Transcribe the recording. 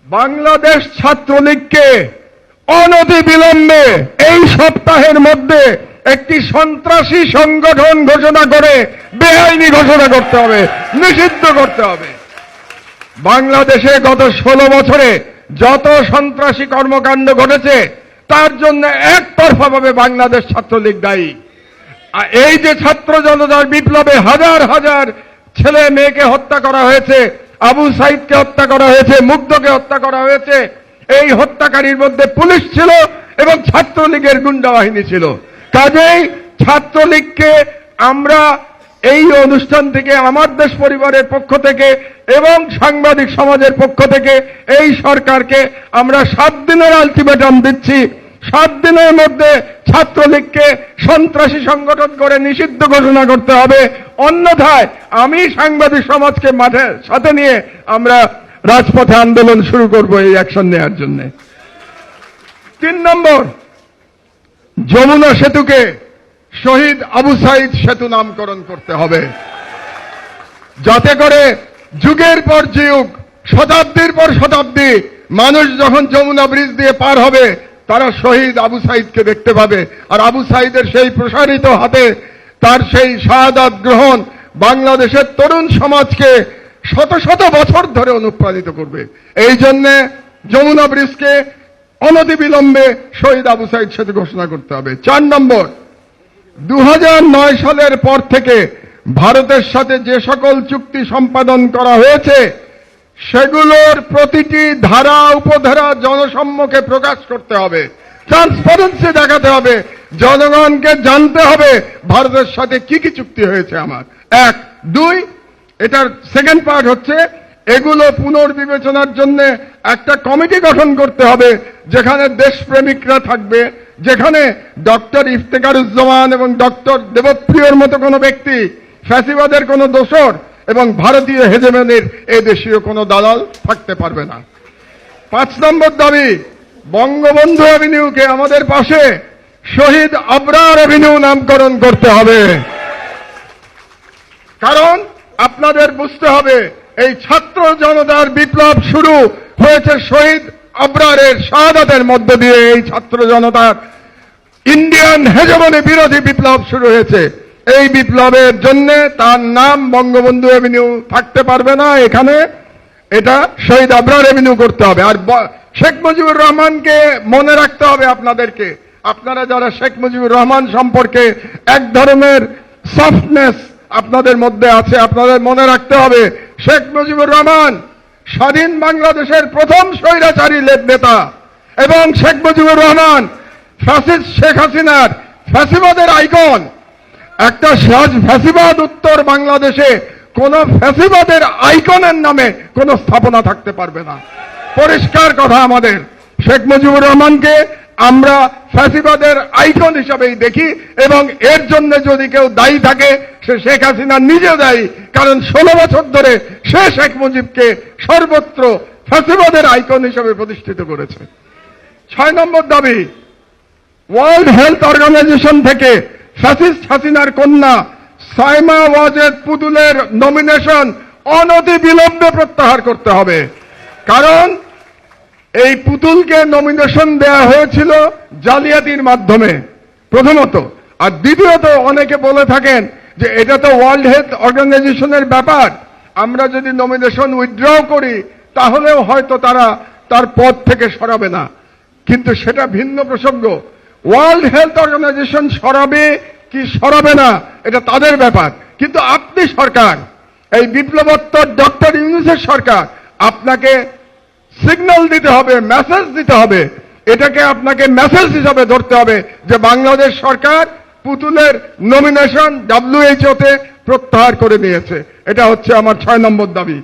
বাংলাদেশ ছাত্রলীগকে অনতিবিলম্বে এই সপ্তাহের মধ্যে একটি সন্ত্রাসী সংগঠন ঘোষণা করে বেআইনি ঘোষণা করতে হবে, নিষিদ্ধ করতে হবে। বাংলাদেশে গত 16 বছরে যত সন্ত্রাসী কর্মকাণ্ড ঘটেছে তার জন্য একতরফাভাবে বাংলাদেশ ছাত্রলীগ দায়ী। এই যে ছাত্র জনতার বিপ্লবে হাজার হাজার ছেলে মেয়েকে হত্যা করা হয়েছে, আবু সাইদকে হত্যা করা হয়েছে, মুগ্ধকে হত্যা করা হয়েছে, এই হত্যাকারীর মধ্যে পুলিশ ছিল এবং ছাত্রলীগের গুন্ডা বাহিনী ছিল। কাজেই ছাত্রলীগকে আমরা এই অনুষ্ঠান থেকে, আমার দেশ পরিবারের পক্ষ থেকে এবং সাংবাদিক সমাজের পক্ষ থেকে এই সরকারকে আমরা 7 দিনের আলটিমেটাম দিচ্ছি। 7 দিনের মধ্যে ছাত্রলীগকে সন্ত্রাসী সংগঠন করে নিষিদ্ধ ঘোষণা করতে হবে, অন্যথায় আমি সাংবাদিক সমাজকে মাঠে সাথে নিয়ে আমরা রাজপথে আন্দোলন শুরু করব এই অ্যাকশন নেওয়ার জন্য। 3 নম্বর, যমুনা সেতুকে শহীদ আবু সাইদ সেতু নামকরণ করতে হবে, যাতে করে যুগের পর যুগ, শতাব্দীর পর শতাব্দী মানুষ যখন যমুনা ব্রিজ দিয়ে পার হবে তারা শহীদ আবু সাইদকে দেখতে পাবে। আর আবু সাইদের সেই প্রসারিত হাতে তার সেই শাহাদাত গ্রহণ বাংলাদেশের তরুণ সমাজকে শত শত বছর ধরে অনুপ্রাণিত করবে। এই জন্য যমুনা ব্রিজকে অনতিবিলম্বে শহীদ আবু সাইদ সেতু ঘোষণা করতে হবে। 4 নম্বর, 2009 সালের পর থেকে ভারতের সাথে যে সকল চুক্তি সম্পাদন করা হয়েছে সেগুলোর প্রতিটি ধারা উপধারা জনসম্মুখে প্রকাশ করতে হবে, ট্রান্সপারেন্সি দেখাতে হবে, জনগণকে জানতে হবে ভারতের সাথে কি কি চুক্তি হয়েছে আমার। 1, 2, এটার সেকেন্ড পার্ট হচ্ছে এগুলো পুনর্বিবেচনার জন্য একটা কমিটি গঠন করতে হবে যেখানে দেশপ্রেমিকরা থাকবে, যেখানে ডক্টর ইফতেখারুজ্জামান এবং ডক্টর দেবপ্রিয়র মতো কোনো ব্যক্তি, ফ্যাসিবাদের কোনো দোসর এবং ভারতীয় হেজেমনির এ দেশীয় কোনো দালাল থাকতে পারবে না। 5 নম্বর দাবি, বঙ্গবন্ধু অ্যাভিনিউকে আমাদের পাশে শহীদ আবরার অ্যাভিনিউ নামকরণ করতে হবে। কারণ আপনাদের বুঝতে হবে এই ছাত্র জনতার বিপ্লব শুরু হয়েছে শহীদ আবরারের শাহাদাতের মধ্য দিয়ে। এই ছাত্র জনতার ইন্ডিয়ান হেজেমনি বিরোধী বিপ্লব শুরু হয়েছে। এই বিপ্লবের জন্য তার নাম বঙ্গবন্ধু অ্যাভিনিউ থাকতে পারবে না, এখানে এটা শহীদ আবরার অ্যাভিনিউ করতে হবে। আর শেখ মুজিবুর রহমানকে মনে রাখতে হবে আপনাদেরকে, আপনারা যারা শেখ মুজিবুর রহমান সম্পর্কে এক ধরনের সফটনেস আপনাদের মধ্যে আছে, আপনাদের মনে রাখতে হবে শেখ মুজিবুর রহমান স্বাধীন বাংলাদেশের প্রথম স্বৈরাচারী নেতা এবং শেখ মুজিবুর রহমান ফ্যাসিস্ট শেখ হাসিনার ফ্যাসিবাদের আইকন। একটা ফ্যাসিবাদ উত্তর বাংলাদেশে কোন ফ্যাসিবাদের আইকনের নামে কোন স্থাপনা থাকতে পারবে না। পরিষ্কার কথা আমাদের, শেখ মুজিবুর রহমানকে আমরা ফ্যাসিবাদের আইকন হিসাবেই দেখি এবং এর জন্য যদি কেউ দায়ী থাকে সে শেখ হাসিনা নিজে দায়ী, কারণ 16 বছর ধরে সে শেখ মুজিবকে সর্বত্র ফ্যাসিবাদের আইকন হিসাবে প্রতিষ্ঠিত করেছে। 6 নম্বর দাবি, ওয়ার্ল্ড হেলথ অর্গানাইজেশন থেকে ফ্যাসিস্ট হাসিনার কন্যা সাইমা ওয়াজেদ পুতুলের নমিনেশন অনতিবিলম্বে প্রত্যাহার করতে হবে। কারণ এই পুতুলকে নমিনেশন দেয়া হয়েছিল জালিয়াতির মাধ্যমে প্রথমত, আর দ্বিতীয়ত অনেকে বলে থাকেন যে এটা তো ওয়ার্ল্ড হেলথ অর্গানাইজেশনের ব্যাপার, আমরা যদি নমিনেশন উইথড্র করি তাহলেও হয়তো তারা তার পদ থেকে সরাবে না। কিন্তু সেটা ভিন্ন প্রসঙ্গ। ওয়ার্ল্ড হেলথ অর্গানাইজেশন সরাবে কি সরাবে না এটা তাদের ব্যাপার, কিন্তু আপনি সরকার, এই বিপ্লবোত্তর ডক্টর ইউনূসের সরকার, আপনাকে সিগন্যাল দিতে হবে, মেসেজ দিতে হবে। এটাকে আপনাকে মেসেজ হিসাবে ধরতে হবে যে বাংলাদেশ সরকার পুতুলের নমিনেশন WHO তে প্রত্যাহার করে নিয়েছে। এটা হচ্ছে আমার 6 নম্বর দাবি।